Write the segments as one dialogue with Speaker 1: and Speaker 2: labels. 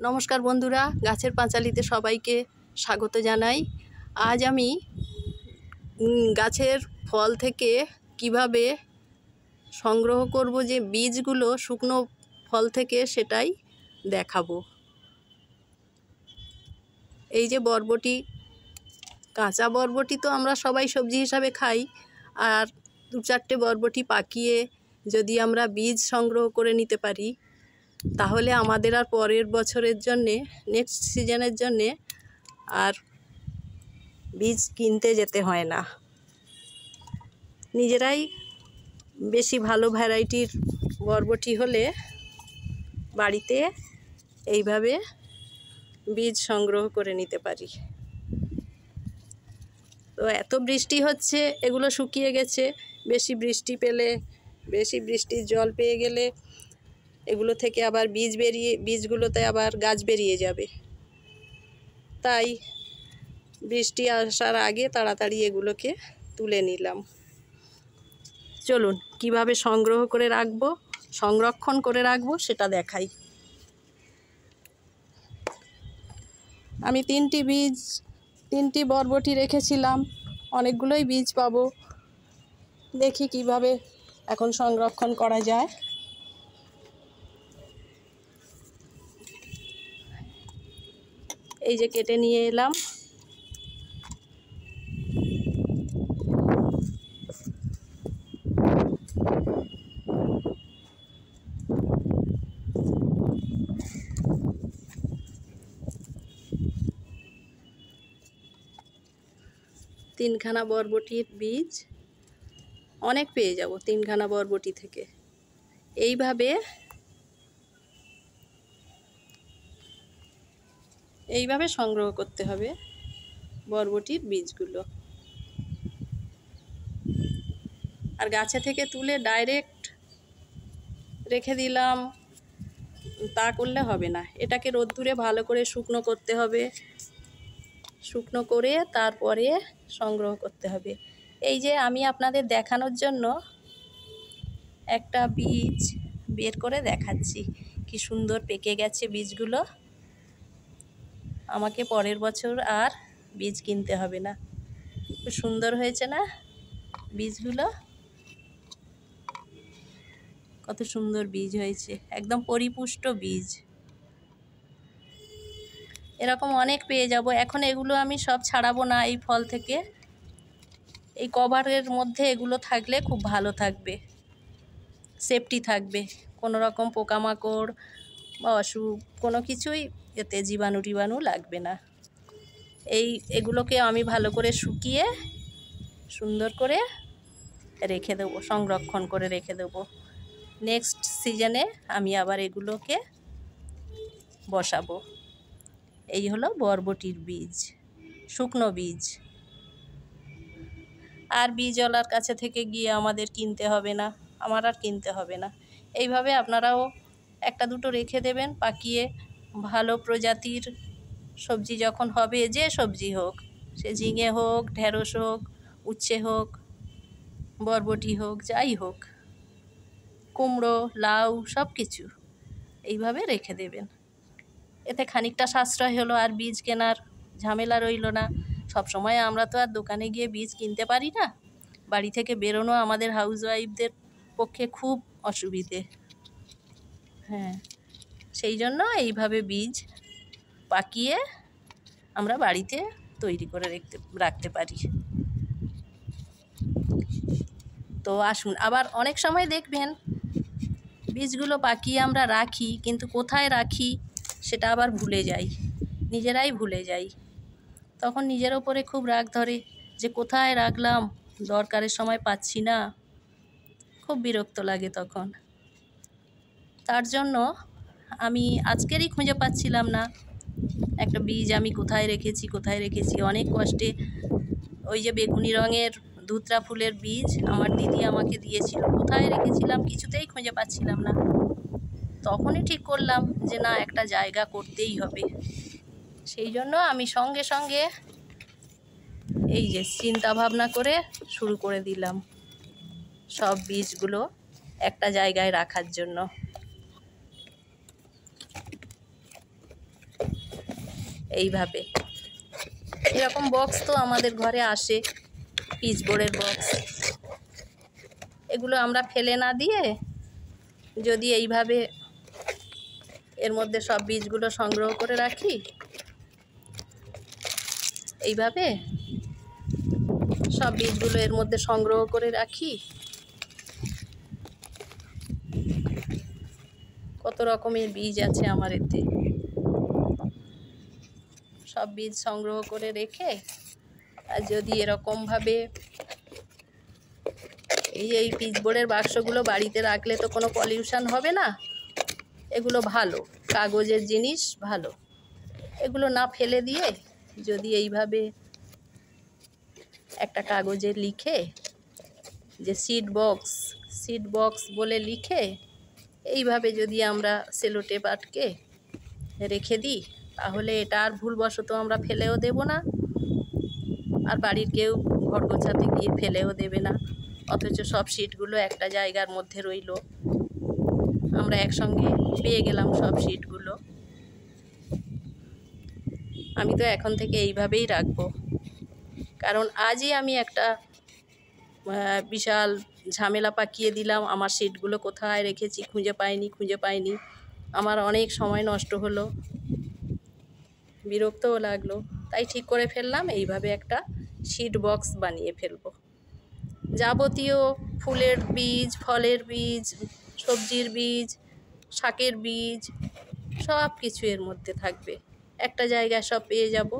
Speaker 1: নমস্কার বন্ধুরা, গাছের পাঁচালিতে সবাইকে স্বাগত জানাই। আজ আমি গাছের ফল থেকে কিভাবে সংগ্রহ করব যে বীজগুলো শুকনো ফল থেকে, সেটাই দেখাবো। এই যে বরবটি, কাঁচা বরবটি তো আমরা সবাই সবজি হিসাবে খাই, আর 2-4টে বরবটি পাকিয়ে যদি আমরা বীজ সংগ্রহ করে নিতে পারি, তাহলে আমাদের আর পরের বছরের জন্যে, নেক্সট সিজনের জন্যে আর বীজ কিনতে যেতে হয় না। নিজেরাই বেশি ভালো ভ্যারাইটির বরবটি হলে বাড়িতে এইভাবে বীজ সংগ্রহ করে নিতে পারি। তো এত বৃষ্টি হচ্ছে, এগুলো শুকিয়ে গেছে। বেশি বৃষ্টি পেলে, বেশি বৃষ্টির জল পেয়ে গেলে এগুলো থেকে আবার বীজগুলোতে আবার গাছ বেরিয়ে যাবে। তাই বৃষ্টি আসার আগে তাড়াতাড়ি এগুলোকে তুলে নিলাম। চলুন কিভাবে সংরক্ষণ করে রাখবো সেটা দেখাই। আমি 3টি বরবটি রেখেছিলাম, অনেকগুলোই বীজ পাবো। দেখি কিভাবে এখন সংরক্ষণ করা যায়। এই যে কেটে নিয়ে এলাম। তিনখানা বরবটির বীজ অনেক পেয়ে যাব 3খানা বরবটি থেকে। এইভাবে সংগ্রহ করতে হবে বরবটির বীজগুলো। আর গাছে থেকে তুলে ডাইরেক্ট রেখে দিলাম, তা করলে হবে না। এটাকে রোদ্দুরে ভালো করে শুকনো করতে হবে। শুকনো করে তারপরে সংগ্রহ করতে হবে। এই যে আমি আপনাদের দেখানোর জন্য একটা বীজ বের করে দেখাচ্ছি, কি সুন্দর পেকে গেছে বীজগুলো। আমাকে পরের বছর আর বীজ কিনতে হবে না। খুব সুন্দর হয়েছে না বীজগুলো? কত সুন্দর বীজ হয়েছে, একদম পরিপুষ্ট বীজ। এরকম অনেক পেয়ে যাব। এখন এগুলো আমি সব ছাড়াবো না এই ফল থেকে। এই কভারের মধ্যে এগুলো থাকলে খুব ভালো থাকবে, সেফটি থাকবে। কোনো রকম পোকামাকড় বা অসুখ কোনো কিছুই এতে জীবাণু লাগবে না। এগুলোকে আমি ভালো করে শুকিয়ে সুন্দর করে রেখে দেবো, সংরক্ষণ করে রেখে দেবো। নেক্সট সিজনে আমি আবার এগুলোকে বসাবো। এই হলো বরবটির বীজ, শুকনো বীজ। আর বীজওয়ালার কাছে থেকে গিয়ে আমাদের কিনতে হবে না, আমার আর কিনতে হবে না। এইভাবে আপনারাও 1-2টো রেখে দেবেন পাকিয়ে। ভালো প্রজাতির সবজি যখন হবে, যে সবজি হোক, সে ঝিঙে হোক, ঢেঁড়স হোক, উচ্ছে হোক, বরবটি হোক, যাই হোক, কুমড়ো, লাউ, সব কিছু এইভাবে রেখে দেবেন। এতে খানিকটা সাশ্রয় হলো, আর বীজ কেনার ঝামেলা রইল না। সব সময় আমরা তো আর দোকানে গিয়ে বীজ কিনতে পারি না। বাড়ি থেকে বেরোনো আমাদের হাউসওয়াইফদের পক্ষে খুব অসুবিধে। হ্যাঁ, সেই জন্য এইভাবে বীজ পাকিয়ে আমরা বাড়িতে তৈরি করে রাখতে পারি। তো আসুন, আবার অনেক সময় দেখবেন বীজগুলো পাকিয়ে আমরা রাখি, কিন্তু কোথায় রাখি সেটা আবার ভুলে যাই, নিজেরাই ভুলে যাই। তখন নিজের ওপরে খুব রাগ ধরে যে কোথায় রাখলাম, দরকারের সময় পাচ্ছি না, খুব বিরক্ত লাগে তখন। তার জন্য আমি আজকেরই খুঁজে পাচ্ছিলাম না একটা বীজ আমি কোথায় রেখেছি। অনেক কষ্টে ওই যে বেগুনি রঙের ধুতরা ফুলের বীজ আমার দিদি আমাকে দিয়েছিল, কোথায় রেখেছিলাম কিছুতেই খুঁজে পাচ্ছিলাম না। তখনই ঠিক করলাম যে না, একটা জায়গা করতেই হবে। সেই জন্য আমি সঙ্গে সঙ্গে এই যে চিন্তা ভাবনা করে শুরু করে দিলাম সব বীজগুলো একটা জায়গায় রাখার জন্য। এইভাবে। এরকম বক্স তো আমাদের ঘরে আসে, পিচবোর্ডের বক্স। এগুলো আমরা ফেলে না দিয়ে যদি এইভাবে এর মধ্যে সব বীজগুলো সংগ্রহ করে রাখি, এইভাবে সব বীজগুলো এর মধ্যে সংগ্রহ করে রাখি, কত রকমের বীজ আছে আমার এতে। সব বীজ সংগ্রহ করে রেখে আর যদি এরকমভাবে এই পিচবোর্ডের বাক্সগুলো বাড়িতে রাখলে তো কোনো পলিউশন হবে না। এগুলো ভালো, কাগজের জিনিস ভালো। এগুলো না ফেলে দিয়ে যদি এইভাবে একটা কাগজে লিখে যে সিড বক্স বলে লিখে এইভাবে যদি আমরা সেলো টেপ আটকে রেখে দিই, তাহলে এটা আর ভুলবশত আমরা ফেলেও দেব না, আর বাড়ির কেউ ঘর গোছাতে গিয়ে ফেলেও দেবে না। অথচ সব সিটগুলো একটা জায়গার মধ্যে রইল, আমরা একসঙ্গে পেয়ে গেলাম সব সিটগুলো। আমি তো এখন থেকে এইভাবেই রাখবো, কারণ আজই আমি একটা বিশাল ঝামেলা পাকিয়ে দিলাম। আমার সিটগুলো কোথায় রেখেছি খুঁজে পাইনি। আমার অনেক সময় নষ্ট হলো, বিরক্তও লাগলো। তাই ঠিক করে ফেললাম এইভাবে একটা সিড বক্স বানিয়ে ফেলবো। যাবতীয় ফুলের বীজ, ফলের বীজ, সবজির বীজ, শাকের বীজ সব কিছু এর মধ্যে থাকবে, একটা জায়গায় সব পেয়ে যাব।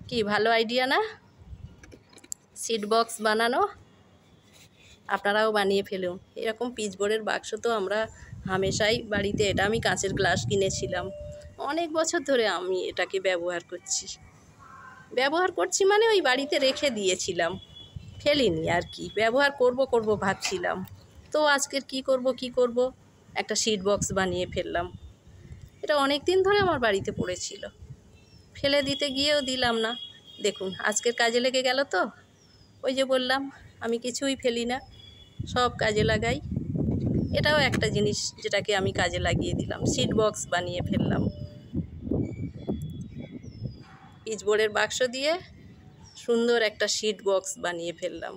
Speaker 1: কি ভালো আইডিয়া না সিড বক্স বানানো? আপনারাও বানিয়ে ফেলুন। এরকম পিচবোর্ডের বাক্স তো আমরা হামেশাই বাড়িতে, এটা আমি কাঁচের গ্লাস কিনেছিলাম, অনেক বছর ধরে আমি এটাকে ব্যবহার করছি মানে ওই বাড়িতে রেখে দিয়েছিলাম, ফেলিনি আর কি, ব্যবহার করব ভাবছিলাম। তো আজকের কি করব একটা সিড বক্স বানিয়ে ফেললাম। এটা অনেক দিন ধরে আমার বাড়িতে পড়েছিল, ফেলে দিতে গিয়েও দিলাম না। দেখুন আজকের কাজে লেগে গেল তো। ওই যে বললাম আমি কিছুই ফেলি না, সব কাজে লাগাই। এটাও একটা জিনিস যেটাকে আমি কাজে লাগিয়ে দিলাম, সিড বক্স বানিয়ে ফেললাম। পিচবোর্ডের বাক্স দিয়ে সুন্দর একটা সিড বক্স বানিয়ে ফেললাম।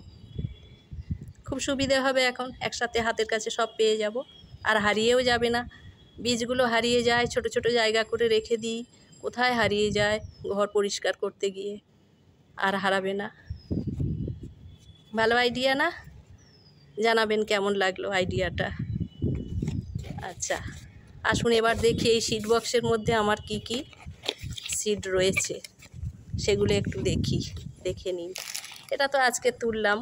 Speaker 1: খুব সুবিধে হবে, এখন একসাথে হাতের কাছে সব পেয়ে যাব, আর হারিয়েও যাবে না। বীজগুলো হারিয়ে যায়, ছোট ছোট জায়গা করে রেখে দিই, কোথায় হারিয়ে যায় ঘর পরিষ্কার করতে গিয়ে, আর হারাবে না। ভালো আইডিয়া না? জানাবেন কেমন লাগলো আইডিয়াটা। আচ্ছা আসুন এবার দেখি এই সিড বক্সের মধ্যে আমার কি কি সিড রয়েছে সেগুলো একটু দেখে নিন। এটা তো আজকে তুললাম।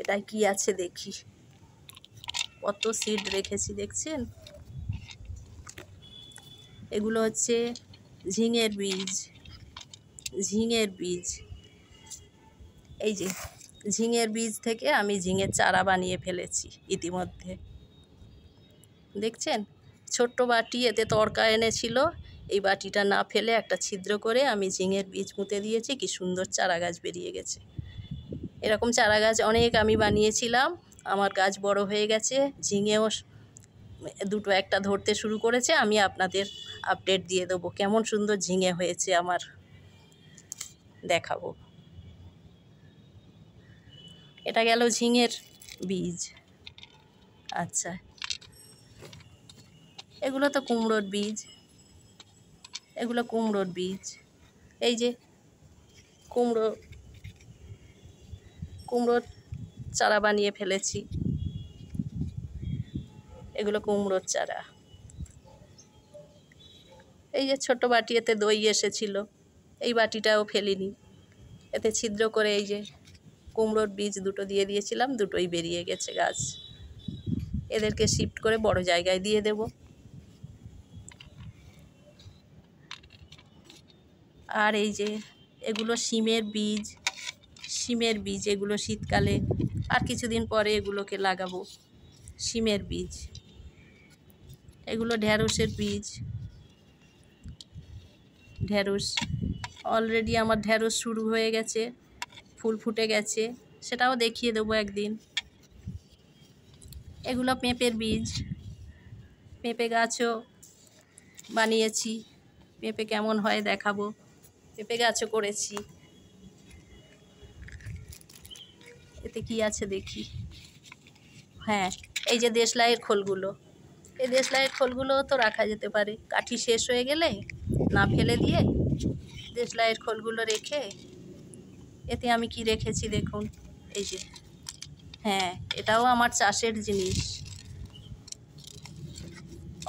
Speaker 1: এটা কি আছে দেখি, কত সিড রেখেছি দেখছেন? এগুলো হচ্ছে ঝিঙের বীজ। এই যে ঝিঙের বীজ থেকে আমি ঝিঙের চারা বানিয়ে ফেলেছি ইতিমধ্যে, দেখছেন? ছোট্ট বাটি, এতে তরকা এনেছিল, এই বাটিটা না ফেলে একটা ছিদ্র করে আমি ঝিঙের বীজ পুঁতে দিয়েছি, কি সুন্দর চারা গাছ বেরিয়ে গেছে। এরকম চারা গাছ অনেক আমি বানিয়েছিলাম, আমার গাছ বড় হয়ে গেছে, ঝিঙেও দুটো একটা ধরতে শুরু করেছে। আমি আপনাদের আপডেট দিয়ে দেবো কেমন সুন্দর ঝিঙে হয়েছে আমার, দেখাবো। এটা গেল ঝিঙের বীজ। আচ্ছা এগুলো তো কুমড়োর বীজ, এই যে কুমড়োর চারা বানিয়ে ফেলেছি, এগুলো কুমড়োর চারা। এই যে ছোট বাটি, এতে দই এসেছিল, এই বাটিটাও ফেলিনি, এতে ছিদ্র করে এই যে কুমড়োর বীজ দুটো দিয়ে দিয়েছিলাম, দুটোই বেরিয়ে গেছে গাছ। এদেরকে শিফট করে বড় জায়গায় দিয়ে দেব। আর এই যে এগুলো শিমের বীজ, এগুলো শীতকালে আর কিছুদিন পরে এগুলোকে লাগাবো। শিমের বীজ, এগুলো ঢ্যাঁড়সের বীজ। অলরেডি আমার ঢ্যাঁড়স শুরু হয়ে গেছে, ফুল ফুটে গেছে, সেটাও দেখিয়ে দেবো একদিন। এগুলো পেঁপের বীজ, পেঁপে গাছও বানিয়েছি, পেঁপে কেমন হয় দেখাবো। পেঁপে গাছও করেছি। এতে কি আছে দেখি। হ্যাঁ, এই যে দেশলাইয়ের খোলগুলো, এই দেশলাইয়ের খোলগুলোও তো রাখা যেতে পারে। কাঠি শেষ হয়ে গেলে না ফেলে দিয়ে দেশলাইয়ের খোলগুলো রেখে, এতে আমি কি রেখেছি দেখুন, এই যে, হ্যাঁ, এটাও আমার চাষের জিনিস,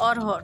Speaker 1: অড়হর।